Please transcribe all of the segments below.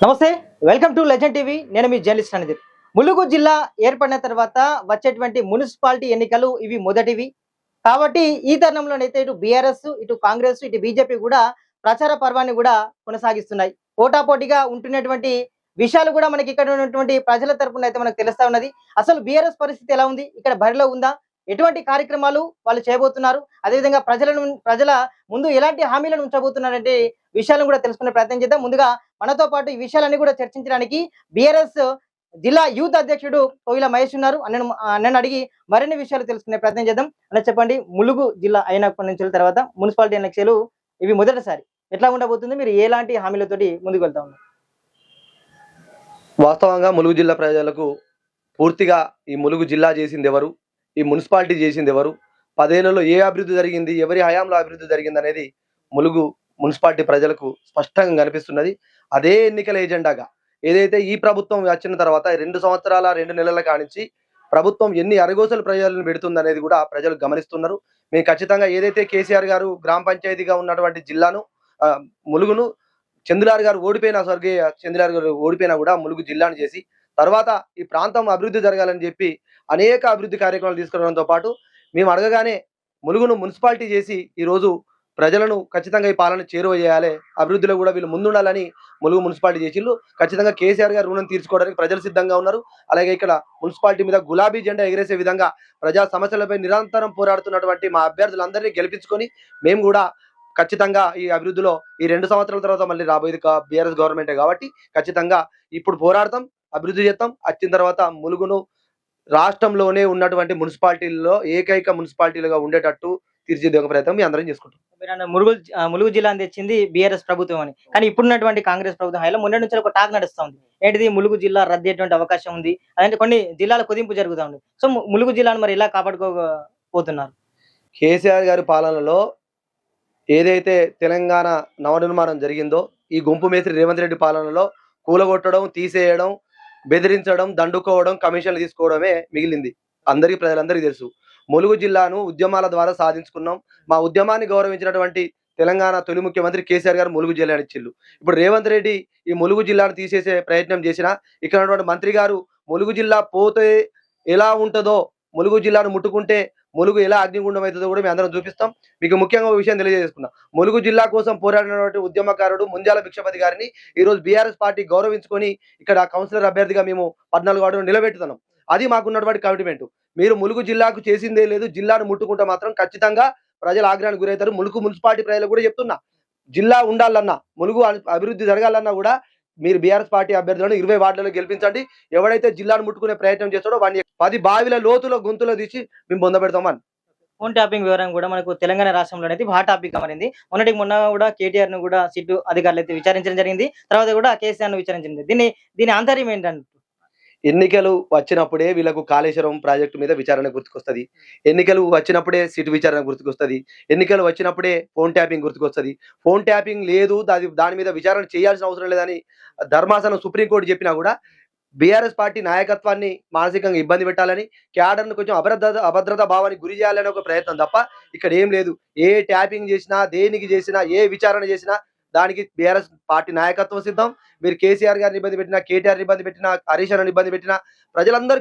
నమస్తే, welcome to legend TV. నేను మీ journalist అనేది. ములుగు జిల్లా ఏర్పడిన తర్వాత వచ్చేటువంటి మున్సిపాలిటీ ఎన్నికలు ఇవి మొదటివి కాబట్టి ఈ తరుణంలోనైతే ఇటు బీఆర్ఎస్, ఇటు కాంగ్రెస్, ఇటు బీజేపీ కూడా ప్రచార పర్వాన్ని కూడా కొనసాగిస్తున్నాయి. పోటాపోటీగా ఉంటున్నటువంటి విషయాలు కూడా మనకి ఇక్కడ ఉన్నటువంటి ప్రజల తరపున అయితే మనకు తెలుస్తా ఉన్నది. అసలు బీఆర్ఎస్ పరిస్థితి ఎలా ఉంది, ఇక్కడ బరిలో ఉందా, ఎటువంటి కార్యక్రమాలు వాళ్ళు చేయబోతున్నారు, అదేవిధంగా ప్రజల ముందు ఎలాంటి హామీలను ఉంచబోతున్నారంటే విషయాలను కూడా తెలుసుకునే ప్రయత్నం చేద్దాం. ముందుగా మనతో పాటు ఈ విషయాలన్నీ కూడా చర్చించడానికి బీఆర్ఎస్ జిల్లా యూత్ అధ్యక్షుడు కోయిల మహేష్ ఉన్నారు. అన్నను అడిగి మరిన్ని విషయాలు తెలుసుకునే ప్రయత్నం చేద్దాం. అలా చెప్పండి, ములుగు జిల్లా అయినప్పటి నుంచి తర్వాత మున్సిపాలిటీ ఎన్నికలు ఇవి మొదటిసారి ఎట్లా ఉండబోతుంది, మీరు ఎలాంటి హామీలతోటి ముందుకు వెళ్తా ఉన్నారు? వాస్తవంగా ములుగు జిల్లా ప్రజలకు పూర్తిగా ఈ ములుగు జిల్లా చేసింది ఎవరు, ఈ మున్సిపాలిటీ చేసింది ఎవరు, 10 ఏళ్లలో ఏ అభివృద్ధి జరిగింది, ఎవరి హయాంలో అభివృద్ధి జరిగింది అనేది ములుగు మున్సిపాలిటీ ప్రజలకు స్పష్టంగా కనిపిస్తున్నది. అదే ఎన్నికల ఏజెండాగా ఏదైతే ఈ ప్రభుత్వం వచ్చిన తర్వాత 2 సంవత్సరాల 2 నెలల కానించి ప్రభుత్వం ఎన్ని అరగోసలు ప్రజలను పెడుతుంది అనేది కూడా ప్రజలు గమనిస్తున్నారు. మేము ఖచ్చితంగా ఏదైతే కేసీఆర్ గారు గ్రామ పంచాయతీగా ఉన్నటువంటి జిల్లాను ములుగును చంద్రలాల్ గారు ఓడిపోయినా, స్వర్గీయ చంద్రలాల్ గారు ఓడిపోయినా కూడా ములుగు జిల్లాను చేసి తర్వాత ఈ ప్రాంతం అభివృద్ధి జరగాలని చెప్పి అనేక అభివృద్ధి కార్యక్రమాలు తీసుకురావడంతో పాటు మేము అడగగానే ములుగును మున్సిపాలిటీ చేసి ఈరోజు ప్రజలను ఖచ్చితంగా ఈ పాలన చేరువ చేయాలి, అభివృద్ధిలో కూడా వీళ్ళు ముందుండాలని ములుగు మున్సిపాలిటీ చేసిళ్ళు. ఖచ్చితంగా కేసీఆర్ గారు రుణం తీర్చుకోవడానికి ప్రజలు సిద్ధంగా ఉన్నారు. అలాగే ఇక్కడ మున్సిపాలిటీ మీద గులాబీ జెండా ఎగిరేసే విధంగా ప్రజా సమస్యలపై నిరంతరం పోరాడుతున్నటువంటి మా అభ్యర్థులందరినీ గెలిపించుకొని మేము కూడా ఖచ్చితంగా ఈ అభివృద్ధిలో ఈ 2 సంవత్సరాల తర్వాత మళ్ళీ రాబోయేది బీఆర్ఎస్ గవర్నమెంటే కాబట్టి ఖచ్చితంగా ఇప్పుడు పోరాడతాం, అభివృద్ధి చేస్తాం. వచ్చిన తర్వాత ములుగును రాష్ట్రంలోనే ఉన్నటువంటి మున్సిపాలిటీల్లో ఏకైక మున్సిపాలిటీలుగా ఉండేటట్టు తీర్చిదిద్దే ప్రయత్నం మీ అందరం చేసుకుంటాం. ములుగు జిల్లా తెచ్చింది బీఆర్ఎస్ ప్రభుత్వం అని, కానీ ఇప్పుడున్నటువంటి కాంగ్రెస్ ప్రభుత్వం హైలో మొన్నటి నుంచి ఒక టాక్ నడుస్తా ఉంది. ఏంటిది, ములుగు జిల్లా రద్దేటువంటి అవకాశం ఉంది, అదంటే కొన్ని జిల్లాల కుదింపు జరుగుతూ ఉంది. సో ములుగు జిల్లాను మరి ఎలా కాపాడుకోపోతున్నారు? కేసీఆర్ గారి పాలనలో ఏదైతే తెలంగాణ నవనిర్మాణం జరిగిందో ఈ గుంపు మేస్త్రి రేవంత్ రెడ్డి పాలనలో కూలగొట్టడం, తీసేయడం, బెదిరించడం, దండుకోవడం, కమిషన్లు తీసుకోవడమే మిగిలింది. ప్రజలందరికీ తెలుసు. ములుగు జిల్లాను ఉద్యమాల ద్వారా సాధించుకున్నాం. మా ఉద్యమాన్ని గౌరవించినటువంటి తెలంగాణ తొలి ముఖ్యమంత్రి కేసీఆర్ గారు ములుగు జిల్లాని ఇచ్చిళ్ళు. ఇప్పుడు రేవంత్ రెడ్డి ఈ ములుగు జిల్లాను తీసేసే ప్రయత్నం చేసినా ఇక్కడ ఉన్నటువంటి మంత్రి గారు ములుగు జిల్లా పోతే ఎలా ఉంటుందో, ములుగు జిల్లాను ముట్టుకుంటే ములుగు ఎలా అగ్నిగుండం అవుతుందో కూడా మేము అందరం చూపిస్తాం. మీకు ముఖ్యంగా ఒక విషయం తెలియజేసుకున్నాం. ములుగు జిల్లా కోసం పోరాడినటువంటి ఉద్యమకారుడు ముంజాల భిక్షపతి గారిని ఈరోజు బీఆర్ఎస్ పార్టీ గౌరవించుకొని ఇక్కడ కౌన్సిలర్ అభ్యర్థిగా మేము 14 వార్డును నిలబెట్టుతున్నాం. అది మాకున్నటువంటి కమిట్మెంట్. మీరు ములుగు జిల్లాకు చేసిందే లేదు, జిల్లాను ముట్టుకుంటే మాత్రం ఖచ్చితంగా ప్రజల ఆగ్రహానికి గురవుతారు. ములుగు మున్సిపాలిటీ ప్రజలకు కూడా చెప్తున్నా, జిల్లా ఉండాలన్నా, ములుగు అభివృద్ధి జరగాలన్నా కూడా మీరు బీఆర్ఎస్ పార్టీ అభ్యర్థులను 20 వార్డులలో గెలిపించండి. ఎవడైతే జిల్లాను ముట్టుకునే ప్రయత్నం చేస్తాడో వాడిని 10 బావిల లోతులో గొంతులో తీసి మేము పొందబెడతామని. ఫోన్ ట్యాపింగ్ వివరం కూడా మనకు తెలంగాణ రాష్ట్రంలో అయితే హాట్ టాపిక్ మారింది. మొన్న కూడా కేటీఆర్ ను కూడా సిట్టు అధికారులు అయితే విచారించడం జరిగింది. తర్వాత కూడా కేసీఆర్ ను విచారించింది. దీని ఆంతర్యం ఏంటంటే, ఎన్నికలు వచ్చినప్పుడే వీళ్ళకు కాళేశ్వరం ప్రాజెక్టు మీద విచారణ గుర్తుకొస్తుంది, ఎన్నికలు వచ్చినప్పుడే సిట్ విచారణ గుర్తుకొస్తుంది, ఎన్నికలు వచ్చినప్పుడే ఫోన్ ట్యాపింగ్ గుర్తుకొస్తుంది. ఫోన్ ట్యాపింగ్ లేదు, దాని మీద విచారణ చేయాల్సిన అవసరం లేదని ధర్మాసనం సుప్రీంకోర్టు చెప్పినా కూడా బీఆర్ఎస్ పార్టీ నాయకత్వాన్ని మానసికంగా ఇబ్బంది పెట్టాలని, క్యాడర్ను కొంచెం అభద్రతా భావానికి గురి చేయాలని ఒక ప్రయత్నం తప్ప ఇక్కడ ఏం లేదు. ఏ ట్యాపింగ్ చేసినా, దేనికి చేసినా, ఏ విచారణ చేసినా దానికి బీఆర్ఎస్ పార్టీ నాయకత్వం సిద్ధం. మీరు కేసీఆర్ గారిని ఇబ్బంది పెట్టినా, కేటీఆర్ ఇబ్బంది పెట్టినా, హరీష్ రావుని ఇబ్బంది పెట్టినా ప్రజలందరూ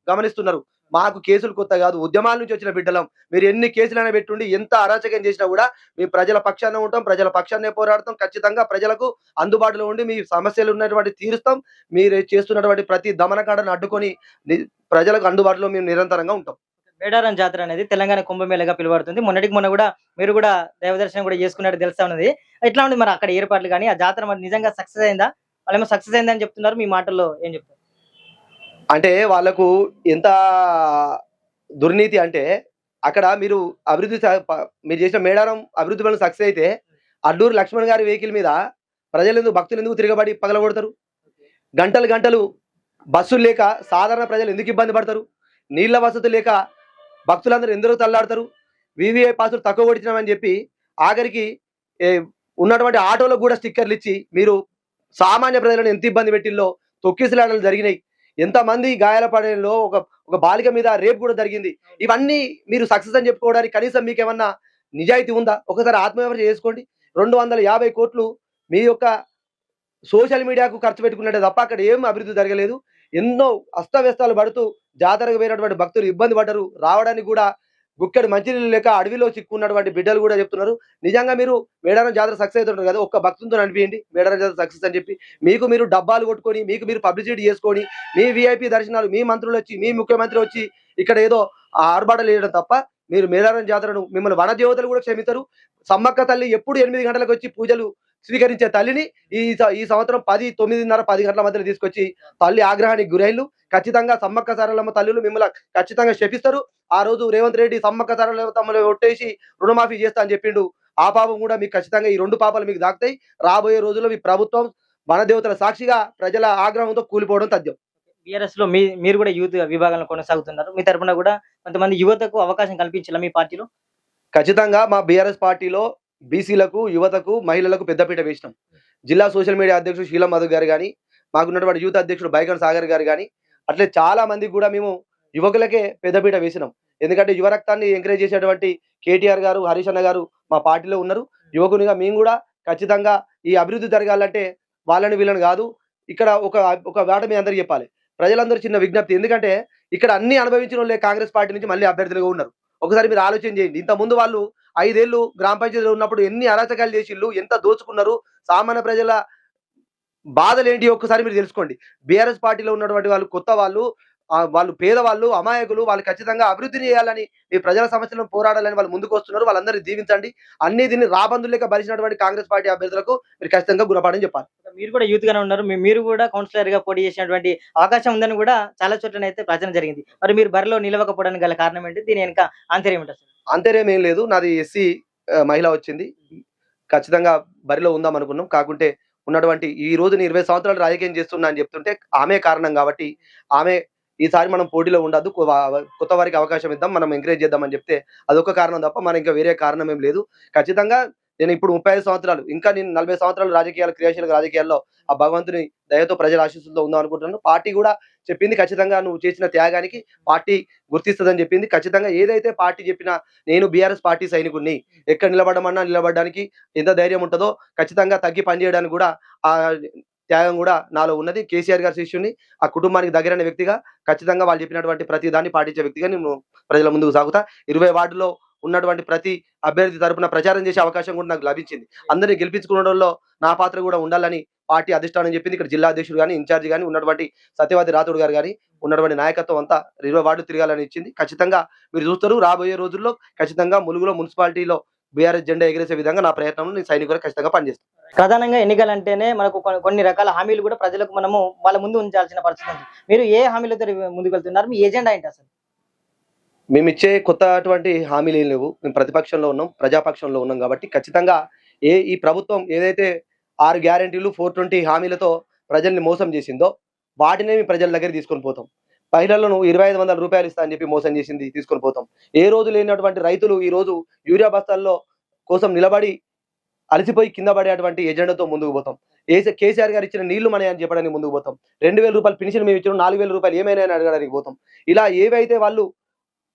గమనిస్తున్నారు. మాకు కేసులు కొత్త కాదు, ఉద్యమాల నుంచి వచ్చిన బిడ్డలం. మీరు ఎన్ని కేసులైనా పెట్టుండి, ఎంత అరాచకం చేసినా కూడా మేము ప్రజల పక్షాన్ని ఉంటాం, ప్రజల పక్షాన్నే పోరాడతాం. ఖచ్చితంగా ప్రజలకు అందుబాటులో ఉండి మీ సమస్యలు ఉన్నటువంటి తీరుస్తాం. మీరు చేస్తున్నటువంటి ప్రతి దమనకాండను అడ్డుకొని ప్రజలకు అందుబాటులో మేము నిరంతరంగా ఉంటాం. మేడారం జాతర అనేది తెలంగాణ కుంభమేళగా పిలువడుతుంది. మొన్న కూడా మీరు కూడా దైవదర్శనం కూడా చేసుకున్నట్టు తెలుస్తా ఉన్నది. ఎట్లా ఉంది మరి అక్కడ ఏర్పాట్లు కానీ, ఆ జాతర మరి నిజంగా సక్సెస్ అయిందా? వాళ్ళేమో సక్సెస్ అయిందని చెప్తున్నారు, మీ మాటల్లో ఏం చెప్తారు? అంటే వాళ్ళకు ఎంత దుర్నీతి అంటే, అక్కడ మీరు మీరు చేసిన మేడారం అభివృద్ధి పనులు సక్సెస్ అయితే అడ్డూరు లక్ష్మణ్ గారి వెహికల్ మీద భక్తులు ఎందుకు తిరగబడి పగలగొడతారు? గంటలు బస్సులు లేక సాధారణ ప్రజలు ఎందుకు ఇబ్బంది పడతారు? నీళ్ల వసతి లేక భక్తులందరూ ఎందుకు తల్లాడతారు? వివిఐ పాసులు తక్కువ కొట్టినామని చెప్పి ఆఖరికి ఉన్నటువంటి ఆటోలకు కూడా స్టిక్కర్లు ఇచ్చి మీరు సామాన్య ప్రజలను ఎంత ఇబ్బంది పెట్టిల్లో తొక్కిసలాటలు జరిగినాయి. ఎంతమంది గాయాల పడేలో ఒక బాలిక మీద రేపు కూడా జరిగింది. ఇవన్నీ మీరు సక్సెస్ అని చెప్పుకోవడానికి కనీసం మీకు ఏమన్నా నిజాయితీ ఉందా? ఒకసారి ఆత్మవిమర్శ చేసుకోండి. 250 కోట్లు మీ యొక్క సోషల్ మీడియాకు ఖర్చు పెట్టుకున్నట్టే తప్ప అక్కడ ఏం అభివృద్ధి జరగలేదు. ఎన్నో అస్తవ్యస్తాలు పడుతూ జాతరకు పోయినటువంటి భక్తులు ఇబ్బంది పడ్డరు. రావడానికి కూడా గుక్కెడు మంచినీళ్ళు లేక అడవిలో చిక్కున్నటువంటి బిడ్డలు కూడా చెప్తున్నారు. నిజంగా మీరు మేడారం జాతర సక్సెస్ అవుతుంటారు కదా! ఒక్క భక్తునితో అనిపియండి మేడారం జాతర సక్సెస్ అని చెప్పి. మీకు మీరు డబ్బాలు కొట్టుకొని, మీకు మీరు పబ్లిసిటీ చేసుకొని, మీ వీఐపీ దర్శనాలు, మీ మంత్రులొచ్చి, మీ ముఖ్యమంత్రి వచ్చి ఇక్కడ ఏదో ఆర్భాటాలు చేయడం తప్ప మీరు మేడారం జాతరను మిమ్మల్ని వనదేవతలు కూడా క్షమిస్తారు. సమ్మక్క తల్లి ఎప్పుడు 8 గంటలకు వచ్చి పూజలు స్వీకరించే తల్లిని ఈ సంవత్సరం 10, 9:30, 10 గంటల మధ్యలో తీసుకొచ్చి తల్లి ఆగ్రహానికి గురైళ్ళు. ఖచ్చితంగా సమ్మక్క సారలమ్మ తల్లులు మిమ్మల్ని ఖచ్చితంగా శపిస్తారు. ఆ రోజు రేవంత్ రెడ్డి సమ్మక్క సారలమ్మ ఒట్టేసి రుణమాఫీ చేస్తా అని చెప్పిండు. ఆ పాపం కూడా మీకు ఖచ్చితంగా ఈ 2 పాపాలు మీకు దాక్తాయి. రాబోయే రోజుల్లో మీ ప్రభుత్వం వనదేవతల సాక్షిగా ప్రజల ఆగ్రహంతో కూలిపోవడం తథ్యం. బీఆర్ఎస్ లో మీరు కూడా యూత్ విభాగంలో కొనసాగుతున్నారు. మీ తరపున కూడా కొంతమంది యువతకు అవకాశం కల్పించాలా మీ పార్టీలో? ఖచ్చితంగా మా బీఆర్ఎస్ పార్టీలో బీసీలకు, యువతకు, మహిళలకు పెద్దపీట వేసినాం. జిల్లా సోషల్ మీడియా అధ్యక్షుడు శీలం మధు గారు గాని, మాకున్నటువంటి యూత్ అధ్యక్షుడు బైగన్ సాగర్ గారు గాని, అట్లే చాలా మందికి కూడా మేము యువకులకే పెద్దపీట వేసినాం. ఎందుకంటే యువ రక్తాన్ని ఎంకరేజ్ చేసేటువంటి కేటీఆర్ గారు, హరీష్ అన్న గారు మా పార్టీలో ఉన్నారు. యువకునిగా మేము కూడా ఖచ్చితంగా ఈ అభివృద్ధి జరగాలంటే వాళ్ళని వీళ్ళని కాదు, ఇక్కడ ఒక మాట మీ అందరికీ చెప్పాలి. ప్రజలందరూ చిన్న విజ్ఞప్తి. ఎందుకంటే ఇక్కడ అన్ని అనుభవించిన వాళ్ళే కాంగ్రెస్ పార్టీ నుంచి మళ్ళీ అభ్యర్థులుగా ఉన్నారు. ఒకసారి మీరు ఆలోచన చేయండి. ఇంతకుముందు వాళ్ళు 5 ఏళ్ళు గ్రామ పంచాయతీలో ఉన్నప్పుడు ఎన్ని అరాచకాలు చేసిళ్ళు, ఎంత దోచుకున్నారు, సామాన్య ప్రజల బాధలేంటి ఒక్కసారి మీరు తెలుసుకోండి. బీఆర్ఎస్ పార్టీలో ఉన్నటువంటి వాళ్ళు కొత్త వాళ్ళు, వాళ్ళు పేదవాళ్ళు, అమాయకులు, వాళ్ళు ఖచ్చితంగా అభివృద్ధిని చేయాలని, ఈ ప్రజల సమస్యలను పోరాడాలని వాళ్ళు ముందుకొస్తున్నారు. వాళ్ళందరినీ దీవించండి. అన్ని దీన్ని రాబందులు లేక భరించినటువంటి కాంగ్రెస్ పార్టీ అభ్యర్థులకు మీరు ఖచ్చితంగా గుణపాఠం చెప్పాలి. మీరు కూడా యూత్ గానే ఉన్నారు. మీరు కూడా కౌన్సిలర్ గా పోటీ చేసినటువంటి అవకాశం ఉందని కూడా చాలా చోట్లనైతే ప్రచారం జరిగింది. మరి మీరు బరిలో నిలవకపోవడానికి గల కారణం ఏంటి? దీని వెనక ఆంతర్యం ఏంటి అసలు? అంతేనేం ఏం లేదు. నాది ఎస్సీ మహిళ వచ్చింది. ఖచ్చితంగా బరిలో ఉందాం అనుకున్నాం. కాకుంటే ఉన్నటువంటి ఈ రోజు నేను 20 సంవత్సరాలు రాజకీయం చేస్తున్నా అని చెప్తుంటే ఆమె కారణం కాబట్టి, ఆమె ఈసారి మనం పోటీలో ఉండొద్దు. కొత్త వారికి అవకాశం ఇద్దాం. మనం ఎంకరేజ్ చేద్దామని చెప్తే అదొక కారణం తప్ప మన ఇంకా వేరే కారణం ఏం లేదు. ఖచ్చితంగా నేను ఇప్పుడు 35 సంవత్సరాలు, ఇంకా నేను 40 సంవత్సరాలు క్రియాశీలక రాజకీయాల్లో ఆ భగవంతుని దయతో ప్రజల ఆశీస్సులతో ఉందాం అనుకుంటున్నాను. పార్టీ కూడా చెప్పింది ఖచ్చితంగా నువ్వు చేసిన త్యాగానికి పార్టీ గుర్తిస్తదని చెప్పింది. ఖచ్చితంగా ఏదైతే పార్టీ చెప్పినా నేను బీఆర్ఎస్ పార్టీ సైనికుడిని. ఎక్కడ నిలబడమన్నా నిలబడడానికి ఎంత ధైర్యం ఉంటదో ఖచ్చితంగా తగ్గి పనిచేయడానికి కూడా ఆ త్యాగం కూడా నాలో ఉన్నది. కేసీఆర్ గారి శిష్యుడిని, ఆ కుటుంబానికి దగ్గరైన వ్యక్తిగా ఖచ్చితంగా వాళ్ళు చెప్పినటువంటి ప్రతి దాన్ని పాటించే వ్యక్తిగా నేను ప్రజల ముందుకు సాగుతా. 20 వార్డులో ఉన్నటువంటి ప్రతి అభ్యర్థి తరపున ప్రచారం చేసే అవకాశం కూడా నాకు లభించింది. అందరినీ గెలిపించుకోవడంలో నా పాత్ర కూడా ఉండాలని పార్టీ అధిష్టానం చెప్పింది. ఇక్కడ జిల్లా అధ్యక్షుడు గాని, ఇన్ఛార్జ్ గాని, ఉన్నటువంటి సత్యవాది రాథోడ్ గారు గాని, ఉన్నటువంటి నాయకత్వం అంతా 20 వార్డులు తిరగాలని ఇచ్చింది. ఖచ్చితంగా మీరు చూస్తారు రాబోయే రోజుల్లో ఖచ్చితంగా ములుగులో మున్సిపాలిటీలో బీఆర్ఎస్ జెండా ఎగిరేసే విధంగా నా ప్రయత్నంలో నేను సైనికులు ఖచ్చితంగా పనిచేస్తాను. ప్రధానంగా ఎన్నికలంటేనే మనకు కొన్ని రకాల హామీలు కూడా ప్రజలకు మనము వాళ్ళ ముందు ఉంచాల్సిన పరిస్థితి ఉంది. మీరు ఏ హామీలతో ముందుకు వెళ్తున్నారు? మీ ఎజెండా ఏంటి అసలు? మేమిచ్చే కొత్త అటువంటి హామీలు ఏం లేవు. మేము ప్రతిపక్షంలో ఉన్నాం, ప్రజాపక్షంలో ఉన్నాం కాబట్టి ఖచ్చితంగా ఈ ప్రభుత్వం ఏదైతే 6 గ్యారెంటీలు, 420 హామీలతో ప్రజల్ని మోసం చేసిందో వాటినే మేము ప్రజల దగ్గర తీసుకొని పోతాం. మహిళలను 2500 రూపాయలు ఇస్తా అని చెప్పి మోసం చేసింది తీసుకొని పోతాం. ఏ రోజు లేనటువంటి రైతులు ఈ రోజు యూరియా బస్తాల్లో కోసం నిలబడి అలసిపోయి కింద పడేటువంటి ఎజెండాతో ముందుకు పోతాం. కేసీఆర్ గారు ఇచ్చిన నీళ్లు మనయ్ అని చెప్పడానికి ముందుకు పోతాం. 2000 రూపాయలు పెన్షన్ మేము ఇచ్చిన 4000 రూపాయలు ఏమైనా అని అడగడానికి పోతాం. ఇలా ఏవైతే వాళ్ళు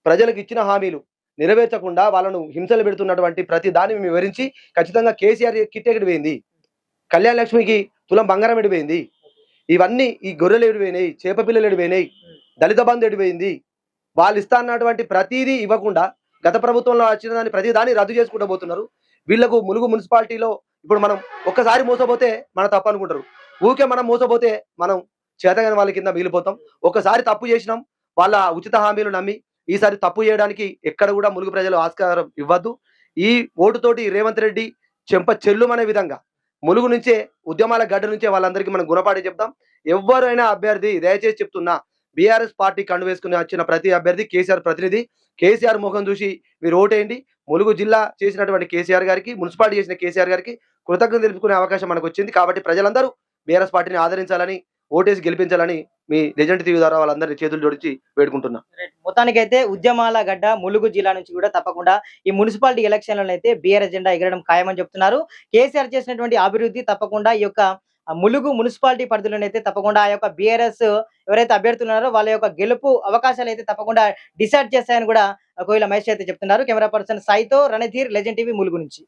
ప్రజలకు ఇచ్చిన హామీలు నెరవేర్చకుండా వాళ్ళను హింసలు పెడుతున్నటువంటి ప్రతి దాన్ని మేము వివరించి ఖచ్చితంగా కేసీఆర్ కిట్ ఎడిపోయింది, కళ్యాణ లక్ష్మికి తులం బంగారం ఎడిపోయింది, ఇవన్నీ ఈ గొర్రెలు ఎడిపోయినాయి, చేప పిల్లలు ఎడిపోయినాయి, దళిత బంధు ఎడిపోయింది. వాళ్ళు ఇస్తా అన్నటువంటి ప్రతిదీ ఇవ్వకుండా గత ప్రభుత్వంలో వచ్చిన దాన్ని ప్రతి దాన్ని రద్దు చేసుకుంటూ పోతున్నారు. వీళ్లకు ములుగు మున్సిపాలిటీలో ఇప్పుడు మనం ఒక్కసారి మోసపోతే మన తప్పు అనుకుంటారు. ఊకే మనం మోసపోతే మనం చేతగాని వాళ్ళ కింద మిగిలిపోతాం. ఒకసారి తప్పు చేసినాం, వాళ్ళ ఉచిత హామీలు నమ్మి ఈసారి తప్పు చేయడానికి ఎక్కడ కూడా ములుగు ప్రజలు ఆస్కారం ఇవ్వద్దు. ఈ ఓటుతోటి రేవంత్ రెడ్డి చెంప చెల్లుమనే విధంగా ములుగు నుంచే, ఉద్యమాల గడ్డ నుంచే వాళ్ళందరికీ మనం గుణపాఠం చెప్తాం. ఎవరైనా అభ్యర్థి దయచేసి చెప్తున్నా, బీఆర్ఎస్ పార్టీ కండు వేసుకుని వచ్చిన ప్రతి అభ్యర్థి కేసీఆర్ ప్రతినిధి. కేసీఆర్ ముఖం చూసి మీరు ఓటేయండి. ములుగు జిల్లా చేసినటువంటి కేసీఆర్ గారికి, మున్సిపాలిటీ చేసిన కేసీఆర్ గారికి కృతజ్ఞత తెలుపుకునే అవకాశం మనకు వచ్చింది. కాబట్టి ప్రజలందరూ బీఆర్ఎస్ పార్టీని ఆదరించాలని, ఓటేసి గెలిపించాలని మీ లెజెండ్ టీవీ ద్వారా వాళ్ళందరినీ చేతులు జోడించి వేడుకుంటున్నా. మొత్తానికైతే ఉద్యమాల గడ్డ ములుగు జిల్లా నుంచి కూడా తప్పకుండా ఈ మున్సిపాలిటీ ఎలక్షన్లలో అయితే బీఆర్ఎస్ జెండా ఎగరడం ఖాయమని చెప్తున్నారు. కేసీఆర్ చేసినటువంటి అభివృద్ధి తప్పకుండా ఈ యొక్క ములుగు మున్సిపాలిటీ పరిధిలోనైతే తప్పకుండా ఆ యొక్క బీఆర్ఎస్ ఎవరైతే అభ్యర్థులు ఉన్నారో వాళ్ళ యొక్క గెలుపు అవకాశాలు అయితే తప్పకుండా డిసైడ్ చేస్తాయని కూడా కోయిల మహేష్ అయితే చెప్తున్నారు. కెమెరా పర్సన్ సాయితో రణధీర్, లెజెండ్ టీవీ, ములుగు నుంచి.